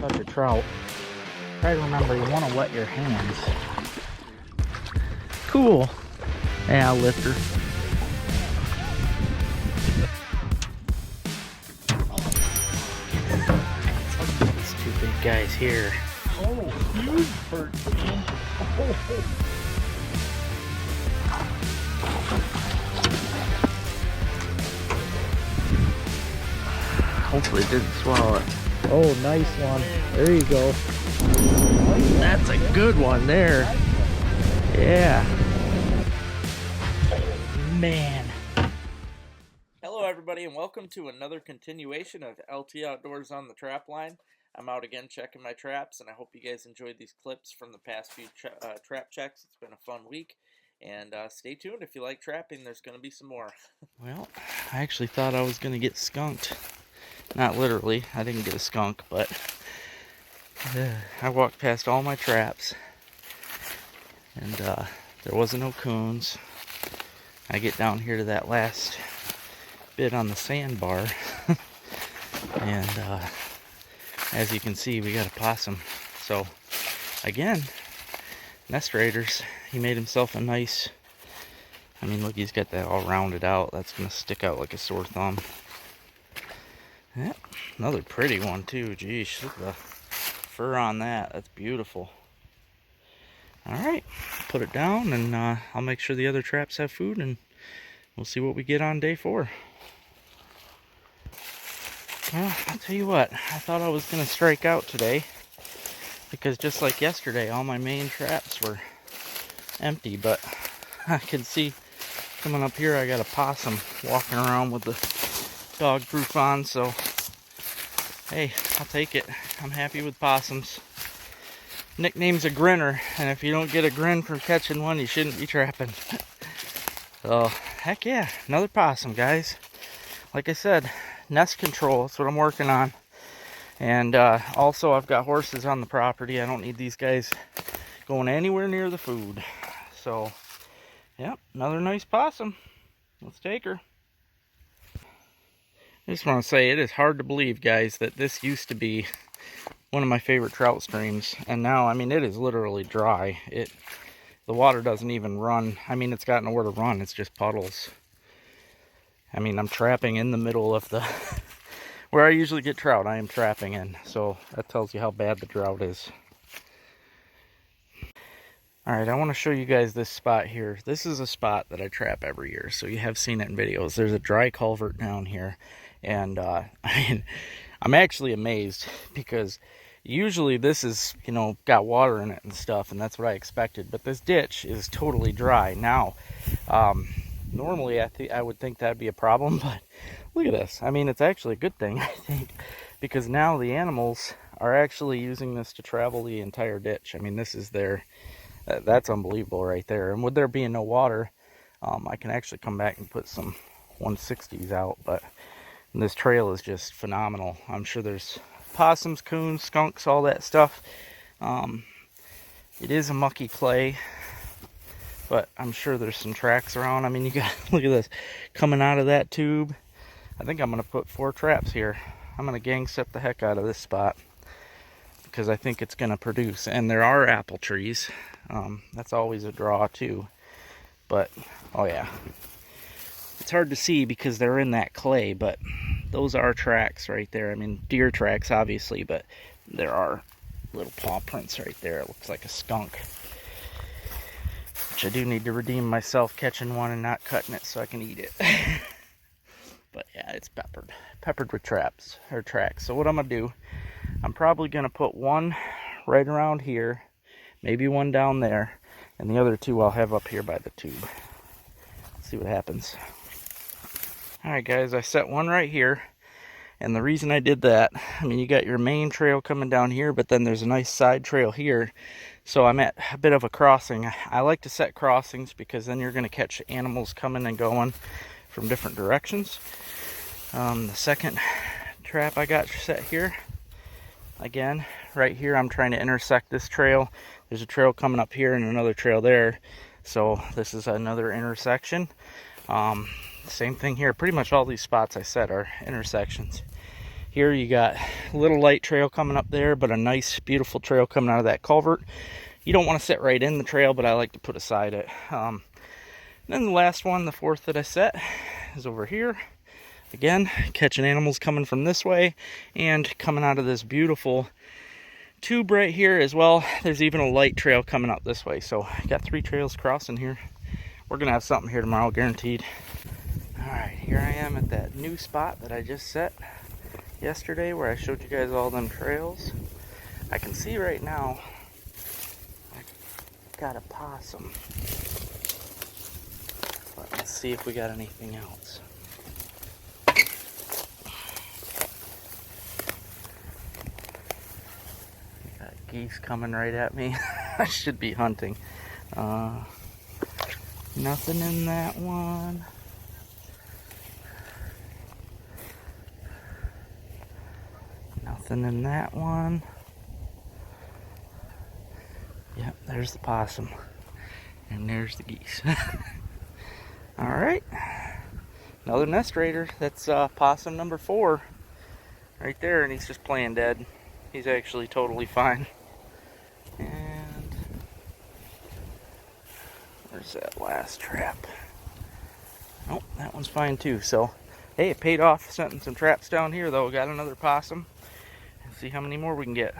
catch a trout, try to remember you want to wet your hands. Cool. Yeah, I'll lift her. These two big guys here. Oh, huge perch, man. Oh. Hopefully it didn't swallow it. Oh, nice one. There you go. That's a good one there. Yeah. Man. Hello everybody and welcome to another continuation of LT Outdoors on the Trapline. I'm out again checking my traps, and I hope you guys enjoyed these clips from the past few trap checks. It's been a fun week, and stay tuned if you like trapping. There's going to be some more. Well, I actually thought I was going to get skunked. Not literally, I didn't get a skunk, but I walked past all my traps, and there wasn't no coons. I get down here to that last bit on the sandbar, and as you can see, we got a possum. So again, nest raiders. He made himself a nice, I mean, look, he's got that all rounded out. That's gonna stick out like a sore thumb. Yeah, another pretty one too. Geez, look at the fur on that. That's beautiful. All right, put it down, and I'll make sure the other traps have food, and we'll see what we get on day 4. Well, I'll tell you what, I thought I was going to strike out today, because just like yesterday, all my main traps were empty, but I can see coming up here, I got a possum walking around with the dog proof on, so hey, I'll take it. I'm happy with possums. Nickname's a grinner, and if you don't get a grin from catching one, you shouldn't be trapping. So, heck yeah, another possum, guys. Like I said, nest control, that's what I'm working on. And also, I've got horses on the property. I don't need these guys going anywhere near the food. So, yep, another nice possum. Let's take her. I just want to say, it is hard to believe, guys, that this used to be one of my favorite trout streams, and now, I mean, it is literally dry. The water doesn't even run. I mean, it's got nowhere to run. It's just puddles. I mean, I'm trapping in the middle of the where I usually get trout. I am trapping in, so that tells you how bad the drought is. All right, I want to show you guys this spot here. This is a spot that I trap every year, so you have seen it in videos. There's a dry culvert down here, and I mean, I'm actually amazed, because usually this is, you know, got water in it and stuff, and that's what I expected. But this ditch is totally dry. Now, normally I would think that'd be a problem, but look at this. I mean, it's actually a good thing, I think, because now the animals are actually using this to travel the entire ditch. I mean, this is their, that's unbelievable right there. And with there being no water, I can actually come back and put some 160s out, but this trail is just phenomenal. I'm sure there's possums, coons, skunks, all that stuff. It is a mucky clay, but I'm sure there's some tracks around. I mean, you got, look at this, coming out of that tube. I think I'm going to put 4 traps here. I'm going to gang set the heck out of this spot, because I think it's going to produce. And there are apple trees. That's always a draw too. But, oh yeah. It's hard to see because they're in that clay, but those are tracks right there. I mean, deer tracks, obviously, but there are little paw prints right there. It looks like a skunk. Which I do need to redeem myself catching one and not cutting it so I can eat it. But yeah, it's peppered with traps, or tracks. So what I'm going to do, I'm probably going to put one right around here, maybe one down there, and the other 2 I'll have up here by the tube. Let's see what happens. Alright guys, I set one right here, and the reason I did that, I mean, you got your main trail coming down here, but then there's a nice side trail here, so I'm at a bit of a crossing. I like to set crossings because then you're going to catch animals coming and going from different directions. The second trap I got set here, again, right here, I'm trying to intersect this trail. There's a trail coming up here and another trail there, so this is another intersection. Same thing here. Pretty much all these spots I set are intersections. Here you got a little light trail coming up there, but a nice, beautiful trail coming out of that culvert. You don't want to set right in the trail, but I like to put aside it. Then the last one, the fourth that I set, is over here. Again, catching animals coming from this way and coming out of this beautiful tube right here as well. There's even a light trail coming up this way. So I got 3 trails crossing here. We're gonna have something here tomorrow, guaranteed. All right, here I am at that new spot that I just set yesterday where I showed you guys all them trails. I can see right now I got a possum. But let's see if we got anything else. Got geese coming right at me. I should be hunting. Nothing in that one. Nothing in that one. Yep, there's the possum. And there's the geese. Alright. Another nest raider. That's possum number 4. Right there, and he's just playing dead. He's actually totally fine. And where's that last trap? Oh, that one's fine too. So, hey, it paid off setting some traps down here though. Got another possum. Let's see how many more we can get.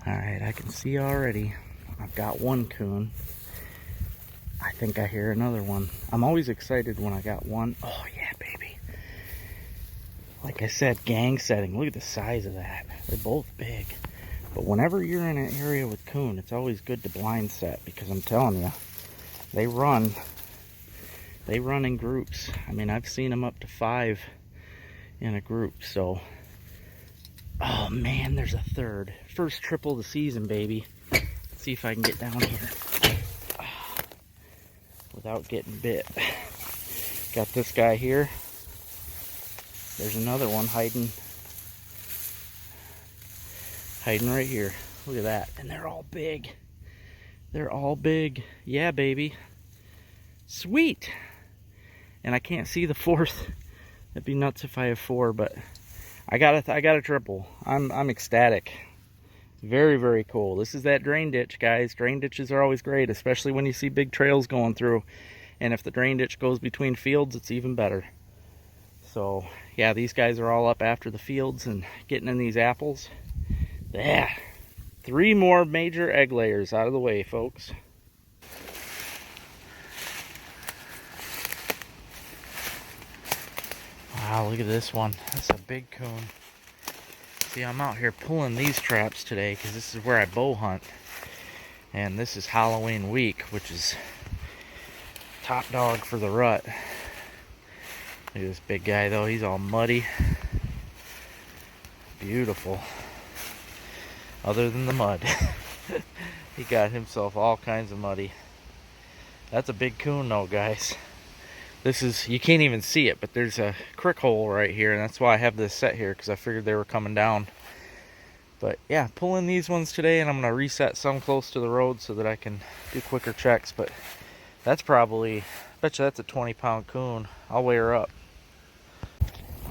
Alright, I can see already. I've got 1 coon. I think I hear another one. I'm always excited when I got one. Oh yeah, baby. Like I said, gang setting. Look at the size of that. They're both big. But whenever you're in an area with coon, it's always good to blind set, because I'm telling you, they run in groups. I mean, I've seen them up to 5 in a group. So, oh man, there's a third. First triple of the season, baby. Let's see if I can get down here without getting bit. Got this guy here. There's another one hiding right here. Look at that. And they're all big. They're all big. Yeah, baby. Sweet. And I can't see the 4th. That'd be nuts if I have 4, but I got a triple. I'm ecstatic. Very, very cool. This is that drain ditch, guys. Drain ditches are always great, especially when you see big trails going through. And if the drain ditch goes between fields, it's even better. So, yeah, these guys are all up after the fields and getting in these apples. Yeah, 3 more major egg layers out of the way, folks. Wow, look at this one. That's a big coon. See, I'm out here pulling these traps today because this is where I bow hunt. And this is Halloween week, which is top dog for the rut. Look at this big guy though, he's all muddy. Beautiful. Other than the mud. He got himself all kinds of muddy. That's a big coon though, guys. This is, you can't even see it, but there's a crick hole right here, and that's why I have this set here, because I figured they were coming down. But yeah, pulling these ones today, and I'm going to reset some close to the road so that I can do quicker checks. But that's probably, I bet you that's a 20-pound coon. I'll weigh her up.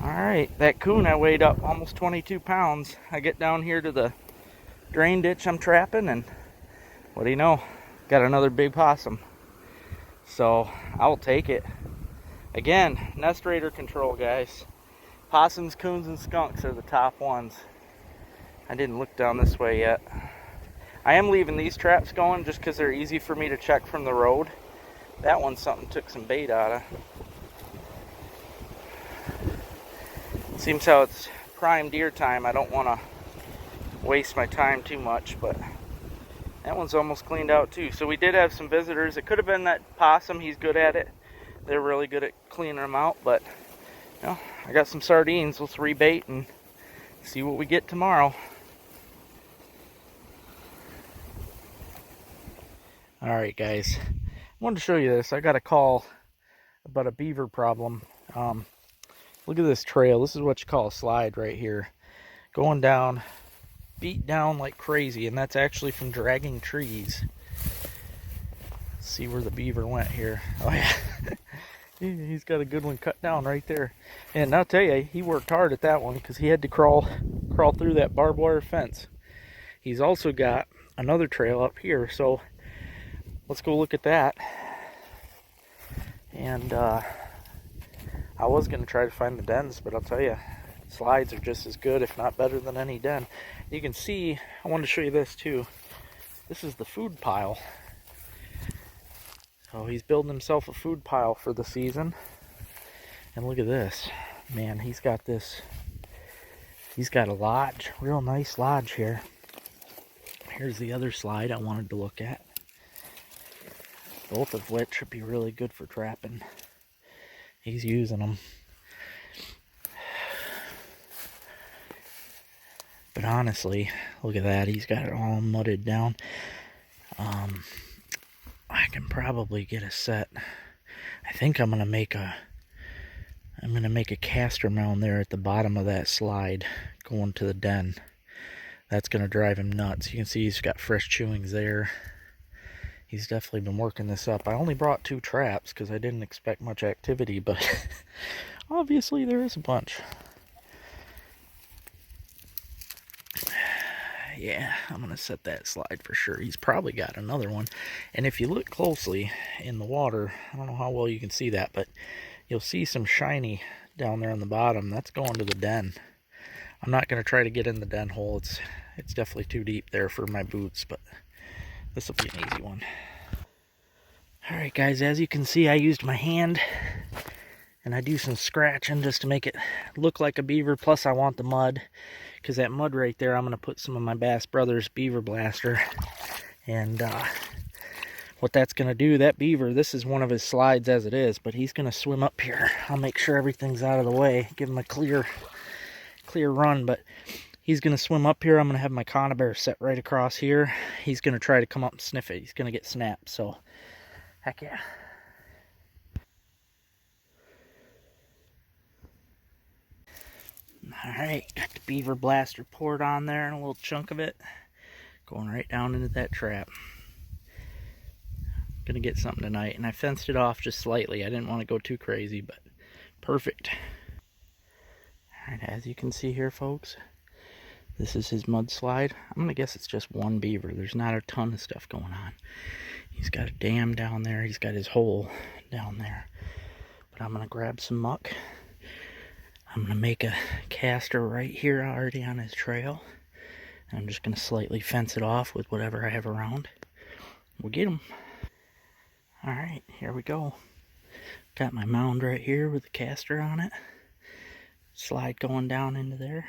Alright, that coon I weighed up almost 22 pounds. I get down here to the drain ditch I'm trapping, and what do you know? Got another big possum. So, I will take it. Again, nest raider control, guys. Possums, coons, and skunks are the top ones. I didn't look down this way yet. I am leaving these traps going just because they're easy for me to check from the road. That one something took some bait out of. Seems how it's prime deer time. I don't want to waste my time too much, but that one's almost cleaned out too. So we did have some visitors. It could have been that possum. He's good at it. They're really good at cleaning them out, but you know, I got some sardines. Let's rebait and see what we get tomorrow. Alright guys, I wanted to show you this. I got a call about a beaver problem. Look at this trail. This is what you call a slide right here. Going down, beat down like crazy, and that's actually from dragging trees. Let's see where the beaver went here. Oh yeah. He's got a good one cut down right there. And I'll tell you, he worked hard at that one because he had to crawl through that barbed wire fence. He's also got another trail up here, so let's go look at that. And I was going to try to find the dens, but I'll tell you, slides are just as good, if not better than any den. You can see, I wanted to show you this too. This is the food pile. So he's building himself a food pile for the season. And look at this. Man, he's got this. He's got a lodge, real nice lodge here. Here's the other slide I wanted to look at. Both of which would be really good for trapping. He's using them. But honestly, look at that. He's got it all mudded down. I can probably get a set. I think I'm gonna make a caster mound there at the bottom of that slide going to the den. That's gonna drive him nuts. You can see he's got fresh chewings there. He's definitely been working this up. I only brought 2 traps because I didn't expect much activity, but obviously there is a bunch. Yeah, I'm going to set that slide for sure. He's probably got another one. And if you look closely in the water, I don't know how well you can see that, but you'll see some shiny down there on the bottom. That's going to the den. I'm not going to try to get in the den hole. It's definitely too deep there for my boots, but this will be an easy one. Alright guys, as you can see, I used my hand and I do some scratching just to make it look like a beaver. Plus I want the mud, because that mud right there, I'm going to put some of my Bass Brothers Beaver Blaster. And what that's going to do, that beaver, this is one of his slides as it is, but he's going to swim up here. I'll make sure everything's out of the way, give him a clear run, but he's going to swim up here. I'm going to have my conibear set right across here. He's going to try to come up and sniff it. He's going to get snapped, so heck yeah. Alright, got the Beaver Blaster poured on there and a little chunk of it going right down into that trap. Gonna get something tonight, and I fenced it off just slightly. I didn't want to go too crazy, but perfect. Alright, as you can see here, folks, this is his mud slide. I'm gonna guess it's just one beaver. There's not a ton of stuff going on. He's got a dam down there. He's got his hole down there. But I'm gonna grab some muck. I'm going to make a caster right here already on his trail. And I'm just going to slightly fence it off with whatever I have around. We'll get him. Alright, here we go. Got my mound right here with the caster on it. Slide going down into there.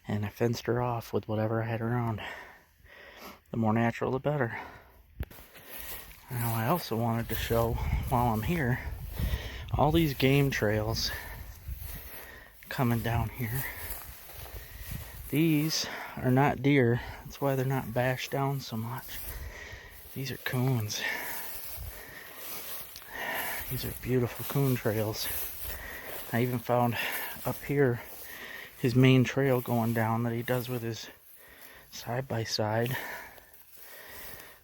And I fenced her off with whatever I had around. The more natural, the better. Now I also wanted to show, while I'm here, all these game trails coming down here. These are not deer. That's why they're not bashed down so much. These are coons. These are beautiful coon trails. I even found up here his main trail going down that he does with his side-by-side.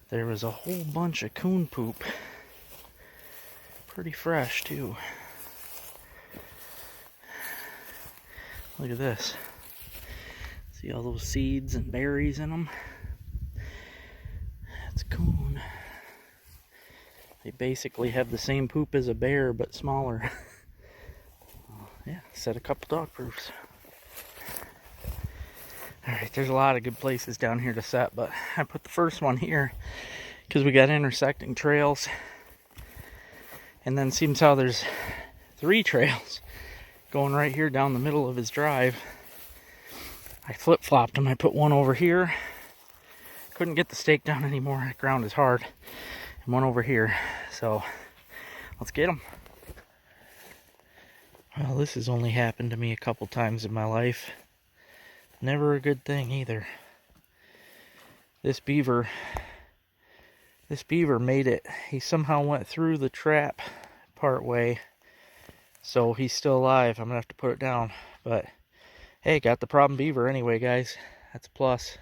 There was a whole bunch of coon poop. Pretty fresh too. Look at this. See all those seeds and berries in them? That's coon. They basically have the same poop as a bear, but smaller. Yeah, set a couple dog proofs. Alright, there's a lot of good places down here to set, but I put the first one here because we got intersecting trails. And then seems how there's 3 trails going right here down the middle of his drive. I flip-flopped them. I put one over here. Couldn't get the stake down anymore. The ground is hard. And one over here. So, let's get them. Well, this has only happened to me a couple times in my life. Never a good thing either. This beaver made it. He somehow went through the trap part way. So he's still alive. I'm going to have to put it down. But, hey, got the problem beaver anyway, guys. That's a plus.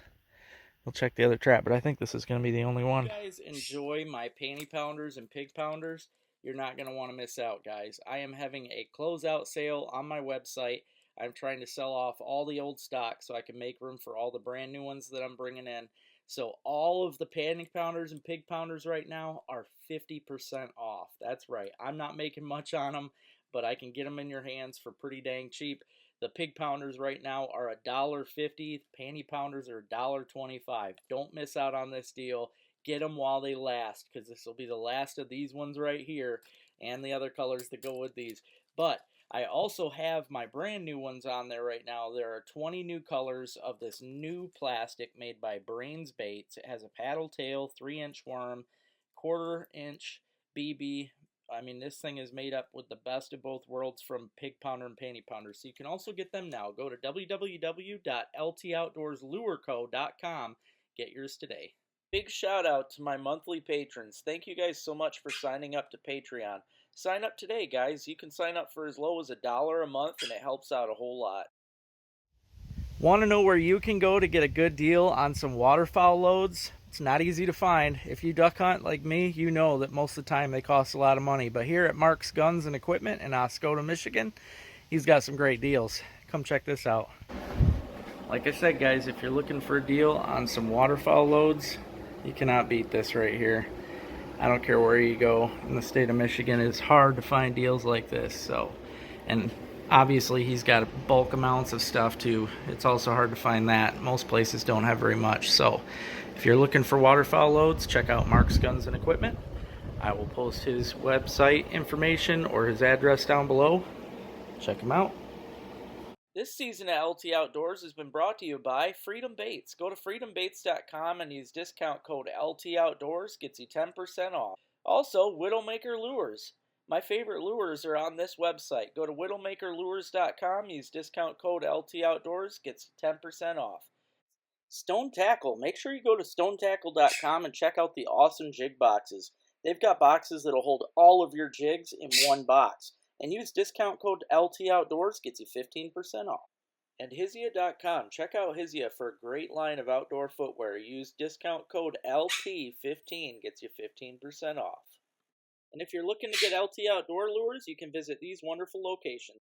We'll check the other trap, but I think this is going to be the only one. If you guys enjoy my panty pounders and pig pounders, You're not going to want to miss out, guys. I am having a closeout sale on my website. I'm trying to sell off all the old stock so I can make room for all the brand new ones that I'm bringing in. So all of the panic pounders and pig pounders right now are 50% off. That's right. I'm not making much on them, but I can get them in your hands for pretty dang cheap. The pig pounders right now are $1.50. Panty pounders are $1.25. Don't miss out on this deal. Get them while they last, because this will be the last of these ones right here and the other colors that go with these. But I also have my brand new ones on there right now. There are 20 new colors of this new plastic made by Brains Baits. It has a paddle tail, 3-inch worm, 1/4-inch BB. I mean, this thing is made up with the best of both worlds from Pig Pounder and Panty Pounder. So you can also get them now. Go to www.ltoutdoorslureco.com. Get yours today. Big shout out to my monthly patrons. Thank you guys so much for signing up to Patreon. Sign up today, guys. You can sign up for as low as $1 a month, and it helps out a whole lot. Want to know where you can go to get a good deal on some waterfowl loads? It's not easy to find. If you duck hunt like me, you know that most of the time they cost a lot of money. But here at Mark's Guns and Equipment in Oscoda, Michigan, he's got some great deals. Come check this out. Like I said, guys, if you're looking for a deal on some waterfowl loads, you cannot beat this right here. I don't care where you go in the state of Michigan, it's hard to find deals like this. So, and obviously he's got bulk amounts of stuff too. It's also hard to find that. Most places don't have very much. So if you're looking for waterfowl loads, check out Mark's Guns and Equipment. I will post his website information or his address down below. Check him out. This season of LT Outdoors has been brought to you by Freedom Baits. Go to freedombaits.com and use discount code LT Outdoors. Gets you 10% off. Also, Widowmaker Lures. My favorite lures are on this website. Go to widowmakerlures.com, use discount code LT Outdoors. Gets you 10% off. Stone Tackle. Make sure you go to stonetackle.com and check out the awesome jig boxes. They've got boxes that'll hold all of your jigs in one box. And use discount code LT Outdoors, gets you 15% off. And Hizia.com. Check out Hizia for a great line of outdoor footwear. Use discount code LT15, gets you 15% off. And if you're looking to get LT Outdoor lures, you can visit these wonderful locations.